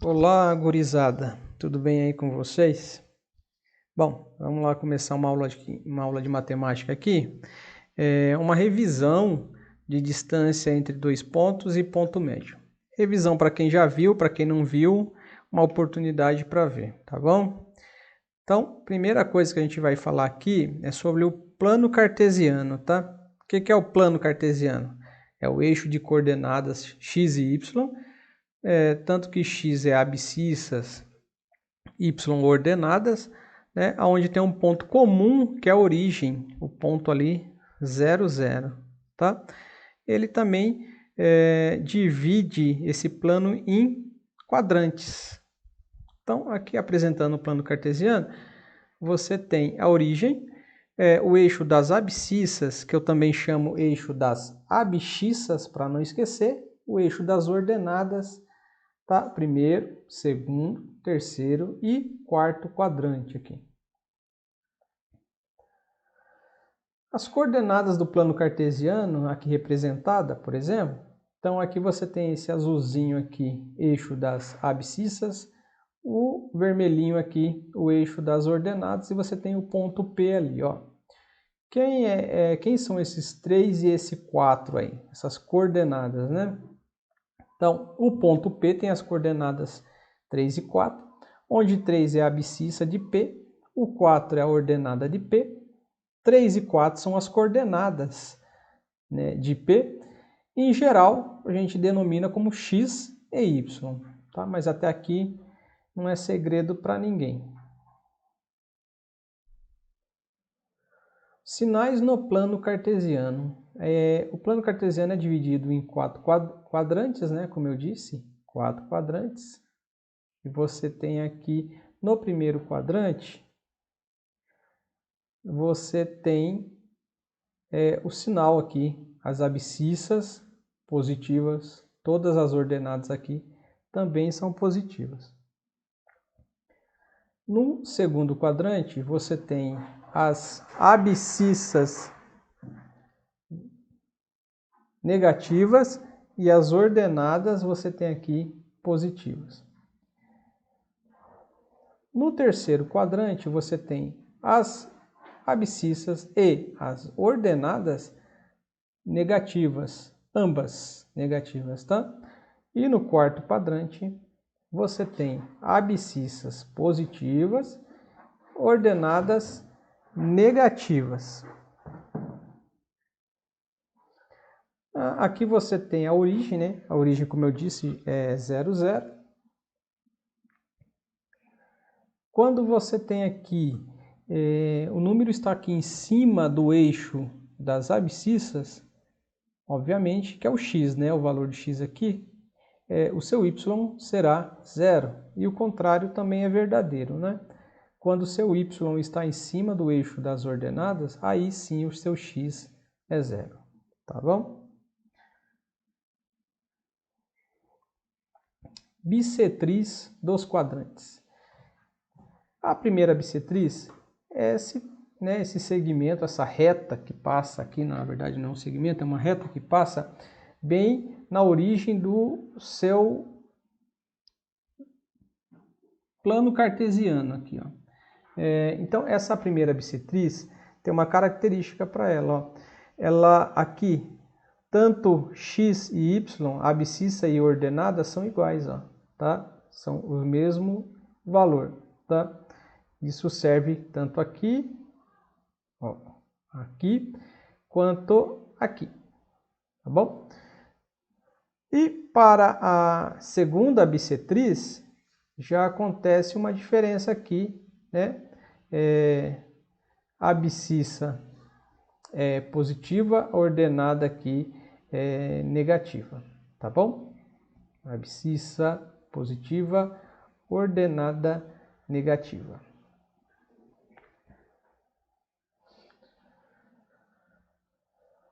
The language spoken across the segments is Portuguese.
Olá, gurizada, tudo bem aí com vocês? Bom, vamos lá começar uma aula de matemática aqui. Uma revisão de distância entre dois pontos e ponto médio. Revisão para quem já viu, para quem não viu, uma oportunidade para ver, tá bom? Então, primeira coisa que a gente vai falar aqui é sobre o plano cartesiano, tá? O que é o plano cartesiano? É o eixo de coordenadas x e y, tanto que x é abscissas, y ordenadas, né, onde tem um ponto comum que é a origem, o ponto ali 0, 0, tá? Ele também divide esse plano em quadrantes. Então, aqui apresentando o plano cartesiano, você tem a origem, o eixo das abscissas, que eu também chamo eixo das abscissas, para não esquecer, o eixo das ordenadas, tá? Primeiro, segundo, terceiro e quarto quadrante aqui. As coordenadas do plano cartesiano, aqui representada, por exemplo, então aqui você tem esse azulzinho aqui, eixo das abscissas, o vermelhinho aqui, o eixo das ordenadas, e você tem o ponto P ali, ó. Quem são esses 3 e esse 4 aí? Essas coordenadas, né? Então, o ponto P tem as coordenadas 3 e 4, onde 3 é a abscissa de P, o 4 é a ordenada de P, 3 e 4 são as coordenadas, né, de P. Em geral, a gente denomina como x e y, tá? Mas até aqui não é segredo para ninguém. Sinais no plano cartesiano. O plano cartesiano é dividido em 4 quadrantes, né? Como eu disse, 4 quadrantes. E você tem aqui no primeiro quadrante, você tem o sinal aqui, as abscissas positivas, todas as ordenadas aqui também são positivas. No segundo quadrante, você tem as abscissas negativas e as ordenadas você tem aqui positivas. No terceiro quadrante, você tem as abscissas e as ordenadas negativas, ambas negativas, tá? E no quarto quadrante, você tem abscissas positivas, ordenadas negativas. Aqui você tem a origem, né? A origem, como eu disse, é 0, 0. Quando você tem aqui, o número está aqui em cima do eixo das abscissas, obviamente que é o x, né? O valor de x aqui, o seu y será 0. E o contrário também é verdadeiro, né? Quando o seu y está em cima do eixo das ordenadas, aí sim o seu x é 0. Tá bom? Bissetriz dos quadrantes. A primeira bissetriz é esse segmento, essa reta que passa aqui, na verdade não é um segmento, é uma reta que passa bem na origem do seu plano cartesiano aqui, ó. Então essa primeira bissetriz tem uma característica para ela, ó. Ela aqui, tanto x e y, abscissa e ordenada são iguais, ó, tá? São o mesmo valor, tá? Isso serve tanto aqui, ó, aqui, quanto aqui, tá bom? E para a segunda bissetriz, já acontece uma diferença aqui, né? A abscissa é positiva, a ordenada aqui é negativa, tá bom? Abscissa positiva, ordenada negativa.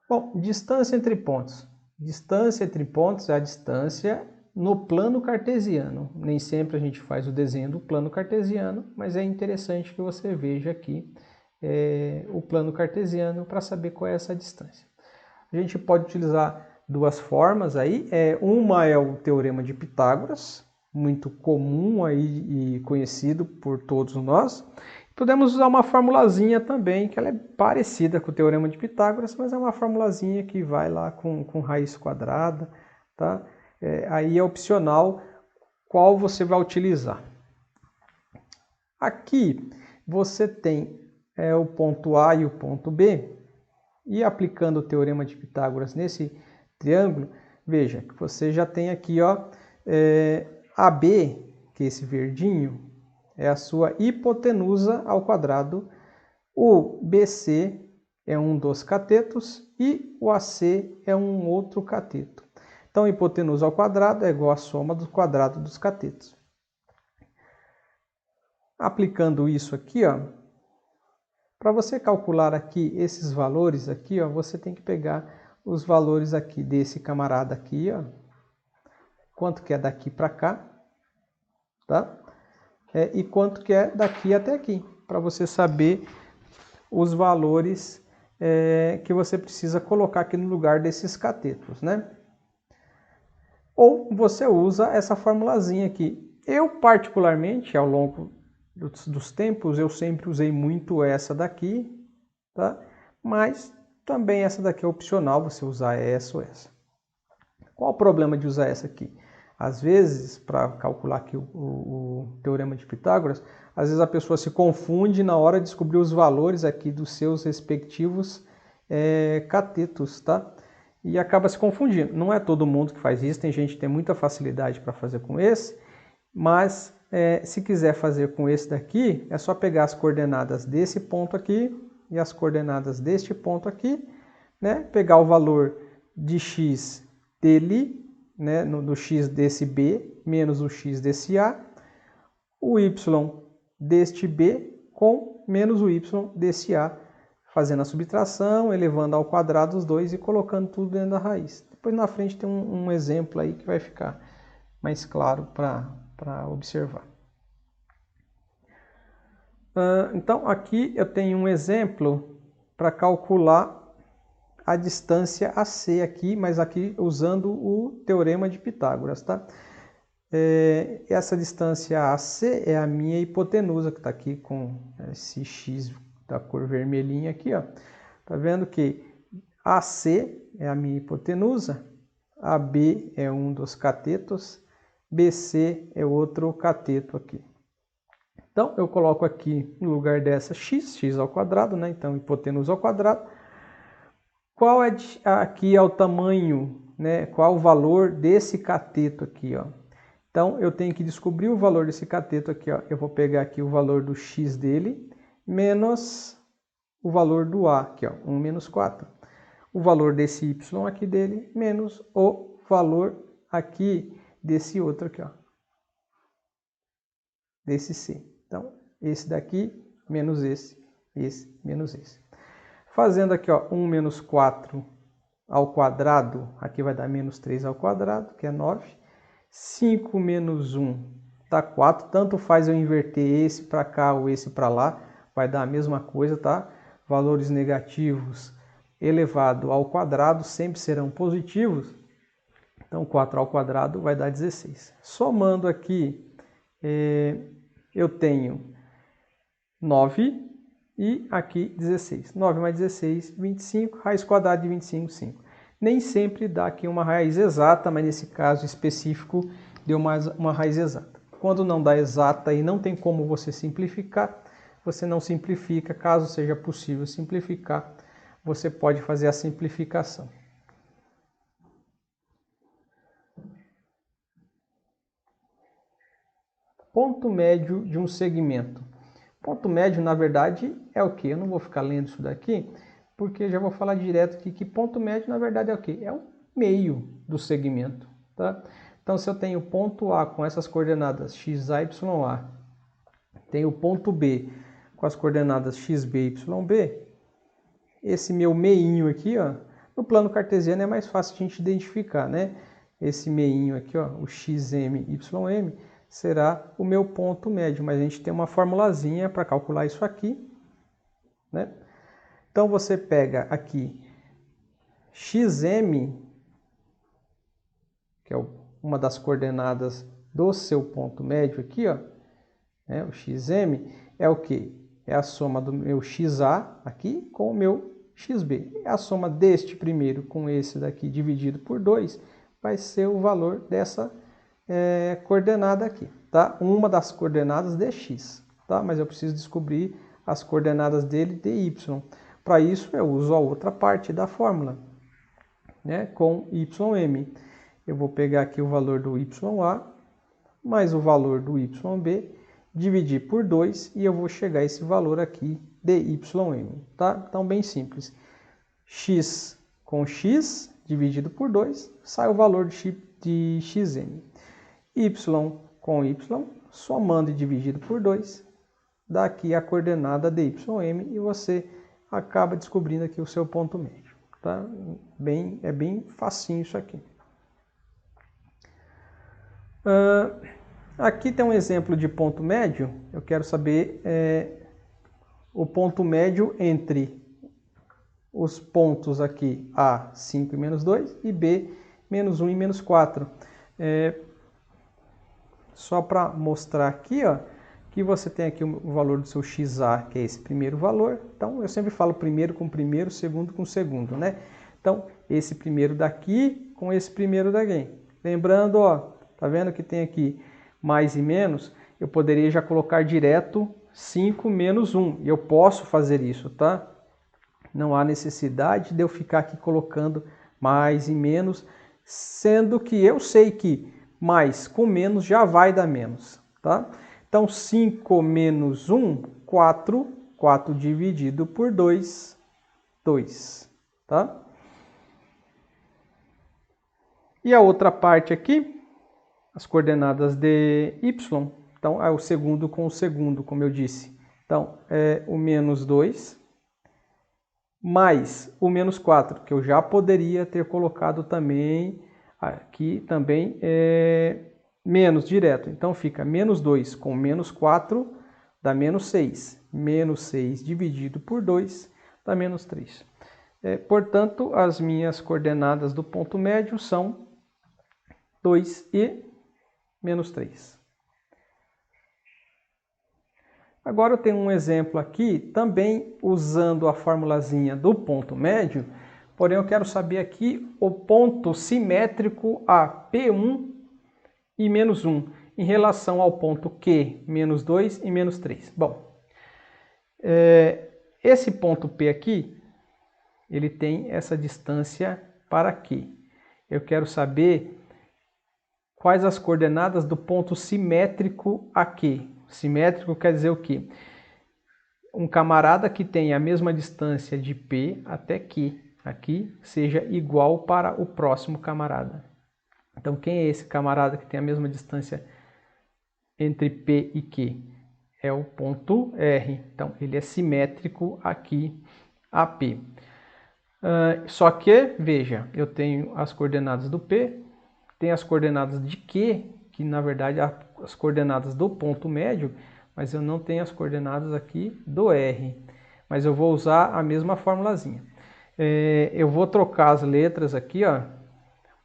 Bom, distância entre pontos. Distância entre pontos é a distância no plano cartesiano. Nem sempre a gente faz o desenho do plano cartesiano, mas é interessante que você veja aqui o plano cartesiano para saber qual é essa distância. A gente pode utilizar duas formas aí. Uma é o teorema de Pitágoras, muito comum aí e conhecido por todos nós. Podemos usar uma formulazinha também, que ela é parecida com o Teorema de Pitágoras, mas é uma formulazinha que vai lá com raiz quadrada, tá? Aí é opcional qual você vai utilizar. Aqui você tem o ponto A e o ponto B, e aplicando o Teorema de Pitágoras nesse triângulo, veja que você já tem aqui, ó, AB, que é esse verdinho, é a sua hipotenusa ao quadrado, o BC é um dos catetos e o AC é um outro cateto. Então, hipotenusa ao quadrado é igual à soma do quadrado dos catetos. Aplicando isso aqui, ó, para você calcular aqui esses valores aqui, ó, você tem que pegar os valores aqui desse camarada aqui, ó, quanto que é daqui para cá, tá? E quanto que é daqui até aqui, para você saber os valores que você precisa colocar aqui no lugar desses catetos, né? Ou você usa essa formulazinha aqui. Eu, particularmente, ao longo dos tempos, eu sempre usei muito essa daqui, tá? Mas também essa daqui é opcional, você usar essa ou essa. Qual o problema de usar essa aqui? Às vezes, para calcular aqui o Teorema de Pitágoras, às vezes a pessoa se confunde na hora de descobrir os valores aqui dos seus respectivos catetos, tá? E acaba se confundindo. Não é todo mundo que faz isso, tem gente que tem muita facilidade para fazer com esse, mas se quiser fazer com esse daqui, é só pegar as coordenadas desse ponto aqui e as coordenadas deste ponto aqui, né? Pegar o valor de x dele, né, do x desse B menos o x desse A, o y deste B com menos o y desse A, fazendo a subtração, elevando ao quadrado os dois e colocando tudo dentro da raiz. Depois na frente tem um exemplo aí que vai ficar mais claro para observar. Então aqui eu tenho um exemplo para calcular a distância AC aqui, mas aqui usando o Teorema de Pitágoras, tá? Essa distância AC é a minha hipotenusa, que está aqui com esse X da cor vermelhinha aqui, ó. Tá vendo que AC é a minha hipotenusa, AB é um dos catetos, BC é outro cateto aqui. Então, eu coloco aqui no lugar dessa x ao quadrado, né? Então, hipotenusa ao quadrado. Qual aqui é o tamanho, né? Qual o valor desse cateto aqui, ó? Então, eu tenho que descobrir o valor desse cateto aqui, ó. Eu vou pegar aqui o valor do x dele, menos o valor do A, aqui, ó, 1 menos 4. O valor desse y aqui dele, menos o valor aqui desse outro aqui, ó. Desse C. Então, esse daqui, menos esse, menos esse. Fazendo aqui, ó, 1 menos 4 ao quadrado, aqui vai dar menos 3 ao quadrado, que é 9. 5 menos 1 dá 4, tanto faz eu inverter esse para cá ou esse para lá, vai dar a mesma coisa, tá? Valores negativos elevado ao quadrado sempre serão positivos, então 4 ao quadrado vai dar 16. Somando aqui, eu tenho 9 e aqui 16. 9 mais 16, 25, raiz quadrada de 25, 5. Nem sempre dá aqui uma raiz exata, mas nesse caso específico deu uma raiz exata. Quando não dá exata e não tem como você simplificar, você não simplifica. Caso seja possível simplificar, você pode fazer a simplificação. Ponto médio de um segmento. Ponto médio, na verdade, é o quê? Eu não vou ficar lendo isso daqui, porque já vou falar direto aqui que ponto médio, na verdade, é o quê? É o meio do segmento, tá? Então, se eu tenho ponto A com essas coordenadas x, a, y, a, tenho o ponto B com as coordenadas x, b, y, b, esse meu meinho aqui, ó, no plano cartesiano é mais fácil a gente identificar, né? Esse meinho aqui, ó, o xm, ym, será o meu ponto médio, mas a gente tem uma formulazinha para calcular isso aqui, né? Então, você pega aqui xm, que é uma das coordenadas do seu ponto médio aqui, ó, né, o xm, é o quê? É a soma do meu xa aqui com o meu xb. A soma deste primeiro com esse daqui dividido por 2 vai ser o valor dessa coordenada aqui, tá? Uma das coordenadas de x, tá? Mas eu preciso descobrir as coordenadas dele de y. Para isso, eu uso a outra parte da fórmula, né? Com ym. Eu vou pegar aqui o valor do ya mais o valor do yb, dividir por 2 e eu vou chegar a esse valor aqui de ym, tá? Então, bem simples. X com x dividido por 2, sai o valor de xm. Y com y, somando e dividido por 2, dá aqui a coordenada de ym e você acaba descobrindo aqui o seu ponto médio, tá? É bem facinho isso aqui. Aqui tem um exemplo de ponto médio. Eu quero saber o ponto médio entre os pontos aqui A, 5 e menos 2, e B, menos 1 e menos 4. Só para mostrar aqui, ó, que você tem aqui o valor do seu xa, que é esse primeiro valor. Então, eu sempre falo primeiro com primeiro, segundo com segundo, né? Então, esse primeiro daqui com esse primeiro daqui. Lembrando, ó, tá vendo que tem aqui mais e menos? Eu poderia já colocar direto 5 menos 1. E eu posso fazer isso, tá? Não há necessidade de eu ficar aqui colocando mais e menos, sendo que eu sei que mais com menos já vai dar menos, tá? Então, 5 menos 1, 4. 4 dividido por 2, 2, tá? E a outra parte aqui, as coordenadas de y. Então, é o segundo com o segundo, como eu disse. Então, é o menos 2 mais o menos 4, que eu já poderia ter colocado também aqui também menos direto. Então fica menos 2 com menos 4 dá menos 6. Menos 6 dividido por 2 dá menos 3. Portanto, as minhas coordenadas do ponto médio são 2 e menos 3. Agora eu tenho um exemplo aqui, também usando a formulazinha do ponto médio, porém eu quero saber aqui o ponto simétrico a P1 e menos 1, em relação ao ponto Q, menos 2 e menos 3. Bom, esse ponto P aqui, ele tem essa distância para Q. Eu quero saber quais as coordenadas do ponto simétrico a Q. Simétrico quer dizer o quê? Um camarada que tem a mesma distância de P até Q, aqui, seja igual para o próximo camarada. Então, quem é esse camarada que tem a mesma distância entre P e Q? É o ponto R. Então, ele é simétrico aqui a P. Só que, veja, eu tenho as coordenadas do P, tenho as coordenadas de Q, que na verdade as coordenadas do ponto médio, mas eu não tenho as coordenadas aqui do R. Mas eu vou usar a mesma formulazinha. Eu vou trocar as letras aqui, ó,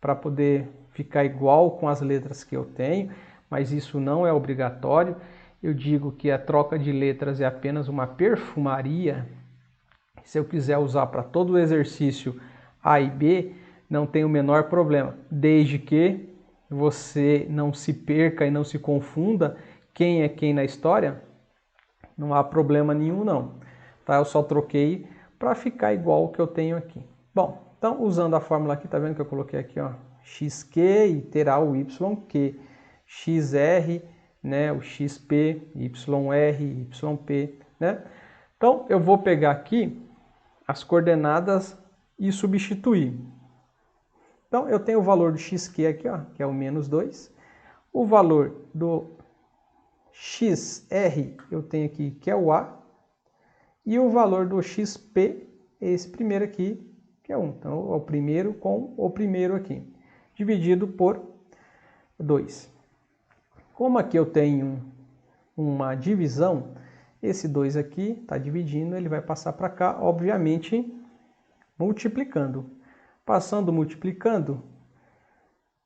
para poder ficar igual com as letras que eu tenho, mas isso não é obrigatório. Eu digo que a troca de letras é apenas uma perfumaria. Se eu quiser usar para todo o exercício A e B, não tem o menor problema, desde que você não se perca e não se confunda quem é quem na história, não há problema nenhum não. Tá? Eu só troquei para ficar igual o que eu tenho aqui. Bom, então usando a fórmula aqui, tá vendo que eu coloquei aqui, ó, xq e terá o yq, xr, né, o xp, yr, yp, né? Então eu vou pegar aqui as coordenadas e substituir. Então, eu tenho o valor do xq aqui, ó, que é o menos 2. O valor do xr eu tenho aqui, que é o a. E o valor do xp é esse primeiro aqui, que é 1. Então, é o primeiro com o primeiro aqui, dividido por 2. Como aqui eu tenho uma divisão, esse 2 aqui está dividindo, ele vai passar para cá, obviamente, multiplicando. Passando multiplicando,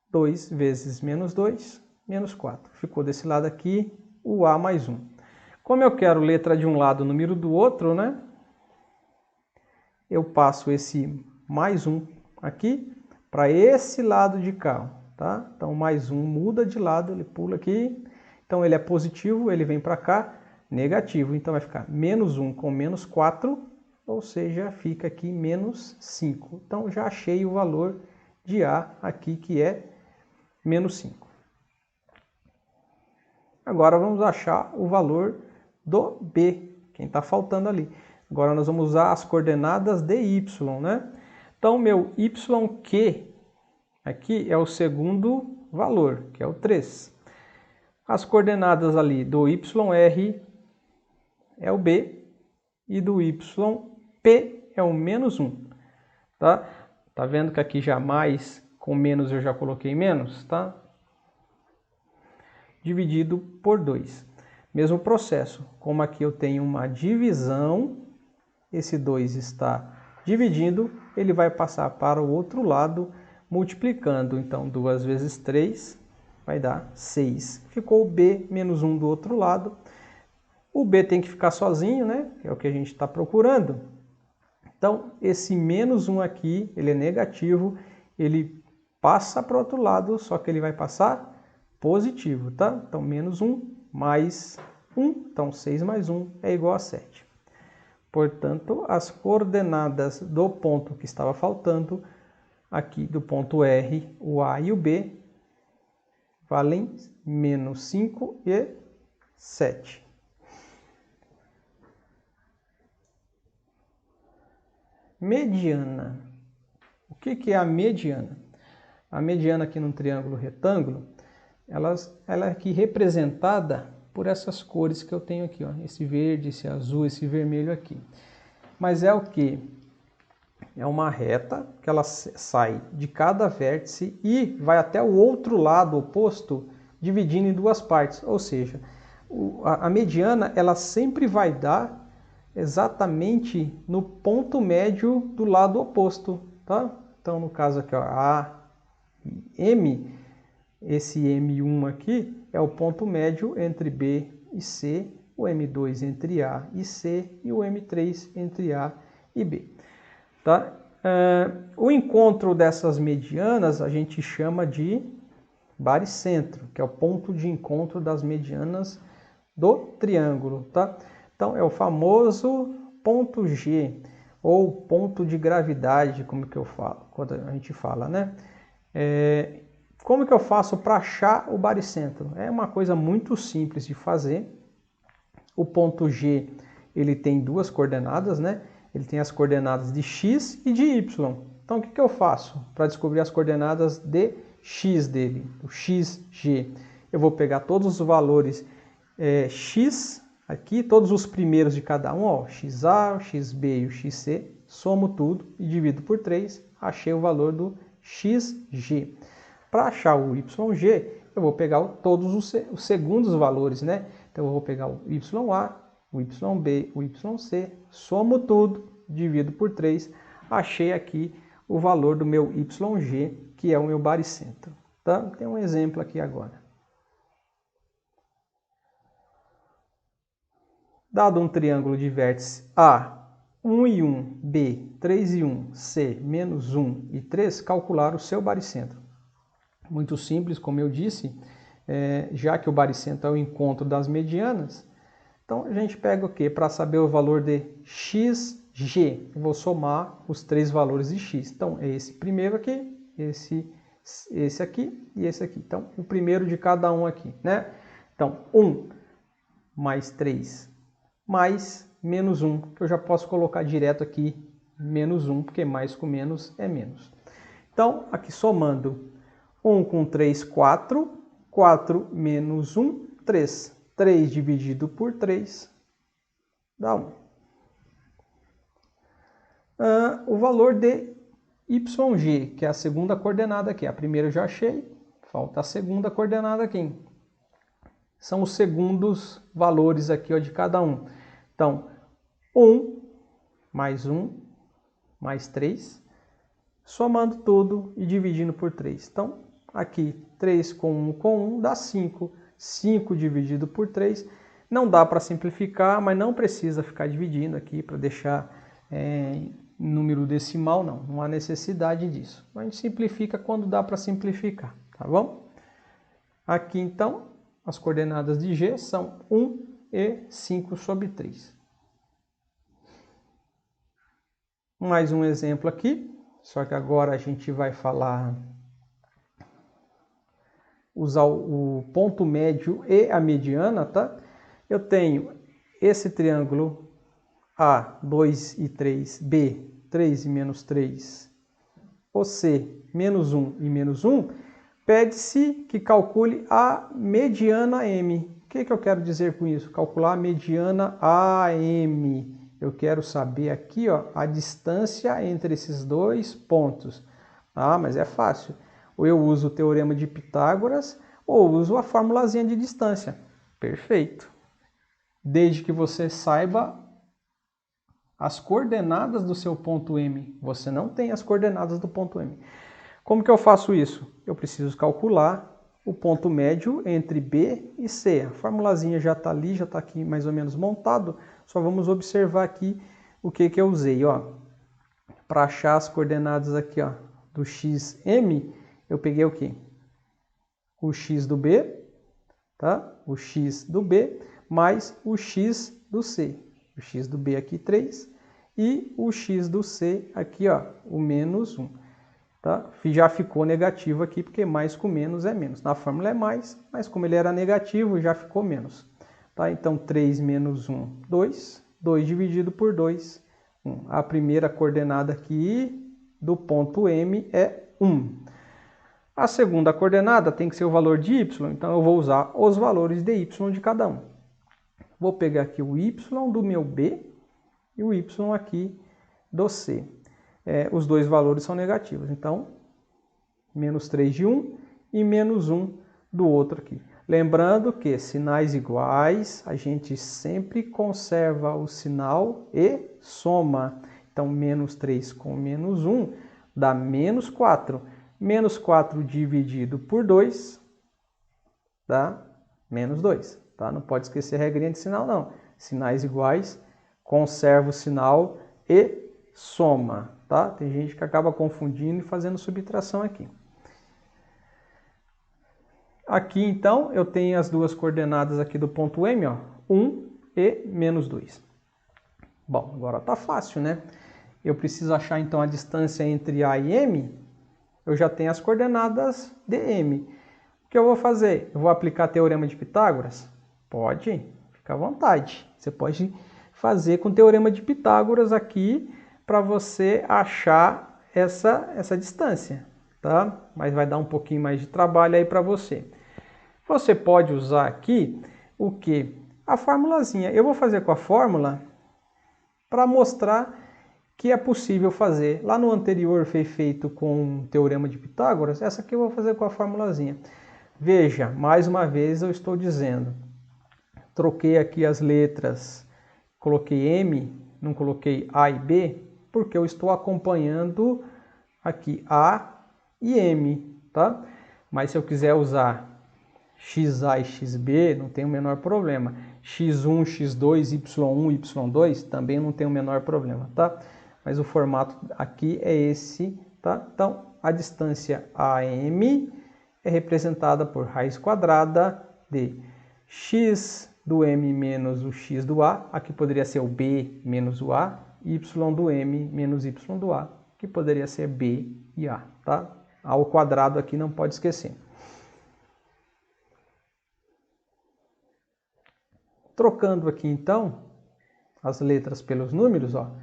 2 vezes menos 2 menos 4. Ficou desse lado aqui o A mais 1. Como eu quero letra de um lado, número do outro, né? Eu passo esse mais 1 aqui para esse lado de cá, tá? Então, mais 1 muda de lado, ele pula aqui. Então, ele é positivo, ele vem para cá, negativo. Então, vai ficar menos 1 com menos 4, ou seja, fica aqui menos 5. Então, já achei o valor de A aqui, que é menos 5. Agora, vamos achar o valor do B, quem está faltando ali. Agora, nós vamos usar as coordenadas de Y, né? Então, meu YQ aqui é o segundo valor, que é o 3. As coordenadas ali do YR é o B e do YP é o menos 1, tá? Tá vendo que aqui já mais com menos eu já coloquei menos, tá? Dividido por 2. Mesmo processo, como aqui eu tenho uma divisão, esse 2 está dividindo, ele vai passar para o outro lado, multiplicando. Então, 2 vezes 3 vai dar 6. Ficou o B menos 1 do outro lado. O B tem que ficar sozinho, né? Que é o que a gente está procurando. Então, esse menos 1 aqui, ele é negativo, ele passa para o outro lado, só que ele vai passar positivo, tá? Então, menos 1 mais 1, então 6 mais 1 é igual a 7. Portanto, as coordenadas do ponto que estava faltando, aqui do ponto R, o A e o B, valem menos 5 e 7. Mediana. O que é a mediana? A mediana aqui num triângulo retângulo, ela é aqui representada por essas cores que eu tenho aqui, ó, esse verde, esse azul, esse vermelho aqui. Mas é o que? É uma reta que ela sai de cada vértice e vai até o outro lado oposto, dividindo em duas partes. Ou seja, a mediana ela sempre vai dar exatamente no ponto médio do lado oposto, tá? Então, no caso aqui, ó, A e M, esse M1 aqui é o ponto médio entre B e C, o M2 entre A e C e o M3 entre A e B. Tá? O encontro dessas medianas a gente chama de baricentro, que é o ponto de encontro das medianas do triângulo. Tá? Então, é o famoso ponto G, ou ponto de gravidade, como que eu falo, quando a gente fala, né? Como que eu faço para achar o baricentro? É uma coisa muito simples de fazer. O ponto G, ele tem duas coordenadas, né? Ele tem as coordenadas de x e de y. Então, o que eu faço para descobrir as coordenadas de x dele, o xg? Eu vou pegar todos os valores x aqui, todos os primeiros de cada um, ó, xa, o xb e o xc, somo tudo e divido por 3, achei o valor do xg. Para achar o YG, eu vou pegar todos os segundos valores, né? Então, eu vou pegar o YA, o YB, o YC, somo tudo, divido por 3, achei aqui o valor do meu YG, que é o meu baricentro. Tá? Tem um exemplo aqui agora. Dado um triângulo de vértice A, 1 e 1, B, 3 e 1, C, menos 1 e 3, calcular o seu baricentro. Muito simples, como eu disse, já que o baricentro é o encontro das medianas, então a gente pega o quê? Para saber o valor de xg, eu vou somar os três valores de x. Então, é esse primeiro aqui, esse aqui e esse aqui. Então, o primeiro de cada um aqui, né? Então, 1 mais 3 mais menos 1, que eu já posso colocar direto aqui, menos 1, porque mais com menos é menos. Então, aqui somando 1 com 3, 4. 4 menos 1, 3. 3 dividido por 3 dá 1. O valor de YG, que é a segunda coordenada aqui. A primeira eu já achei, falta a segunda coordenada aqui. São os segundos valores aqui, ó, de cada um. Então, 1 mais 3, somando tudo e dividindo por 3. Então, aqui 3 com 1 dá 5. 5 dividido por 3. Não dá para simplificar, mas não precisa ficar dividindo aqui para deixar número decimal, não. Não há necessidade disso. A gente simplifica quando dá para simplificar, tá bom? Aqui, então, as coordenadas de G são 1 e 5 sobre 3. Mais um exemplo aqui, só que agora a gente vai usar o ponto médio e a mediana, tá? Eu tenho esse triângulo A, 2 e 3, B, 3 e menos 3, o C, menos 1 e menos 1, pede-se que calcule a mediana M. O que eu quero dizer com isso? Calcular a mediana AM. Eu quero saber aqui, ó, a distância entre esses dois pontos. Ah, mas é fácil. Ou eu uso o teorema de Pitágoras, ou uso a formulazinha de distância. Perfeito. Desde que você saiba as coordenadas do seu ponto M. Você não tem as coordenadas do ponto M. Como que eu faço isso? Eu preciso calcular o ponto médio entre B e C. A formulazinha já está ali, já está aqui mais ou menos montado. Só vamos observar aqui o que eu usei. Para achar as coordenadas aqui, ó, do XM, eu peguei o quê? O X do B, tá? O X do B mais o X do C. O X do B aqui 3 e o X do C aqui, ó, o menos 1. Tá? Já ficou negativo aqui, porque mais com menos é menos. Na fórmula é mais, mas como ele era negativo, já ficou menos. Tá? Então, 3 menos 1, 2. 2 dividido por 2, 1. A primeira coordenada aqui do ponto M é 1. A segunda coordenada tem que ser o valor de y, então eu vou usar os valores de y de cada um. Vou pegar aqui o y do meu B e o y aqui do C. Os dois valores são negativos, então menos 3 de um e menos 1 do outro aqui. Lembrando que sinais iguais, a gente sempre conserva o sinal e soma. Então, menos 3 com menos 1 dá menos 4. Menos 4 dividido por 2 dá menos 2. Tá? Não pode esquecer a regrinha de sinal, não. Sinais iguais, conserva o sinal e soma. Tá? Tem gente que acaba confundindo e fazendo subtração aqui. Aqui, então, eu tenho as duas coordenadas aqui do ponto M, ó, 1 e menos 2. Bom, agora tá fácil, né? Eu preciso achar, então, a distância entre A e M. Eu já tenho as coordenadas de M. O que eu vou fazer? Eu vou aplicar teorema de Pitágoras? Pode, fica à vontade. Você pode fazer com o teorema de Pitágoras aqui para você achar essa distância, tá? Mas vai dar um pouquinho mais de trabalho aí para você. Você pode usar aqui o quê? A formulazinha. Eu vou fazer com a fórmula para mostrar que é possível fazer. Lá no anterior foi feito com o teorema de Pitágoras, essa aqui eu vou fazer com a formulazinha. Veja, mais uma vez eu estou dizendo, troquei aqui as letras, coloquei M, não coloquei A e B, porque eu estou acompanhando aqui A e M, tá? Mas se eu quiser usar XA e XB, não tem o menor problema. X1, X2, Y1, Y2, também não tem o menor problema, tá? Mas o formato aqui é esse, tá? Então, a distância AM é representada por raiz quadrada de x do M menos o x do A, aqui poderia ser o B menos o A, y do M menos y do A, que poderia ser B e A, tá? Ao quadrado aqui não pode esquecer. Trocando aqui, então, as letras pelos números, ó,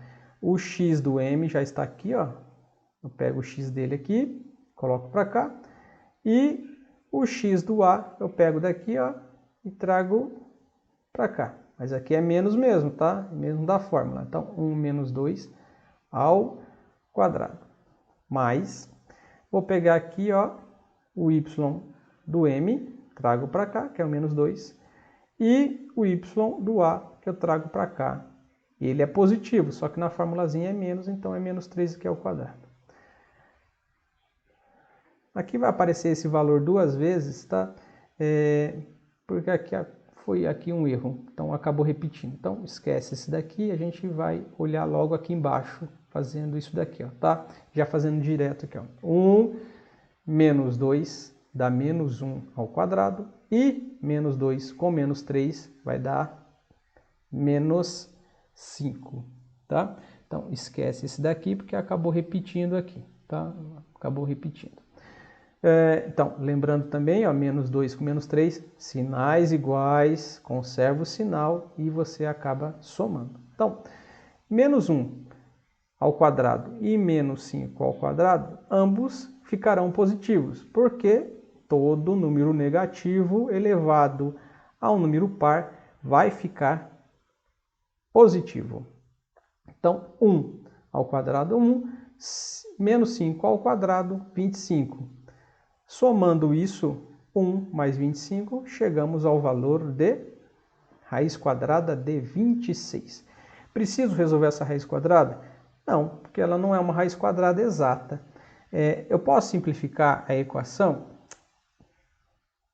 o x do M já está aqui, ó. Eu pego o x dele aqui, coloco para cá. E o x do A eu pego daqui, ó, e trago para cá. Mas aqui é menos mesmo, tá? Mesmo da fórmula. Então, 1 menos 2 ao quadrado. Mais, vou pegar aqui, ó, o y do M, trago para cá, que é o menos 2. E o y do A, que eu trago para cá. Ele é positivo, só que na formulazinha é menos, então é menos 3 aqui ao quadrado. Aqui vai aparecer esse valor duas vezes, tá? Porque aqui foi aqui um erro, então acabou repetindo. Então esquece esse daqui, a gente vai olhar logo aqui embaixo, fazendo isso daqui, ó, tá? Já fazendo direto aqui, ó. 1 menos 2 dá menos 1 ao quadrado, e menos 2 com menos 3 vai dar menos 5, tá? Então esquece esse daqui, porque acabou repetindo aqui, tá? Acabou repetindo. Então, lembrando também, ó, menos 2 com menos 3, sinais iguais, conserva o sinal e você acaba somando. Então, menos 1 ao quadrado e menos 5 ao quadrado, ambos ficarão positivos, porque todo número negativo elevado a um número par vai ficar positivo. Então, 1 ao quadrado, 1, menos 5 ao quadrado, 25. Somando isso, 1 mais 25, chegamos ao valor de raiz quadrada de 26. Preciso resolver essa raiz quadrada? Não, porque ela não é uma raiz quadrada exata. Eu posso simplificar a equação?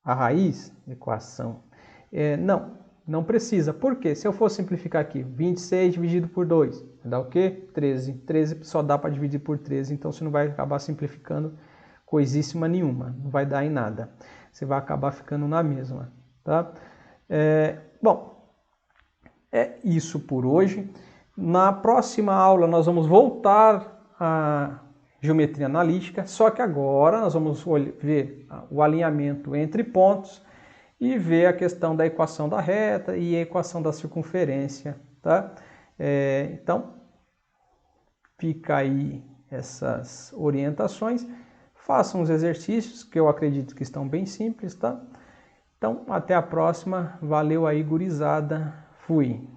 A raiz? Equação. Não precisa. Por quê? Se eu for simplificar aqui, 26 dividido por 2, dá o quê? 13. 13 só dá para dividir por 13, então você não vai acabar simplificando coisíssima nenhuma, não vai dar em nada. Você vai acabar ficando na mesma, tá? Bom, é isso por hoje. Na próxima aula nós vamos voltar à geometria analítica, só que agora nós vamos ver o alinhamento entre pontos e ver a questão da equação da reta e a equação da circunferência, tá? Então, fica aí essas orientações. Façam os exercícios, que eu acredito que estão bem simples, tá? Então, até a próxima. Valeu aí, gurizada. Fui.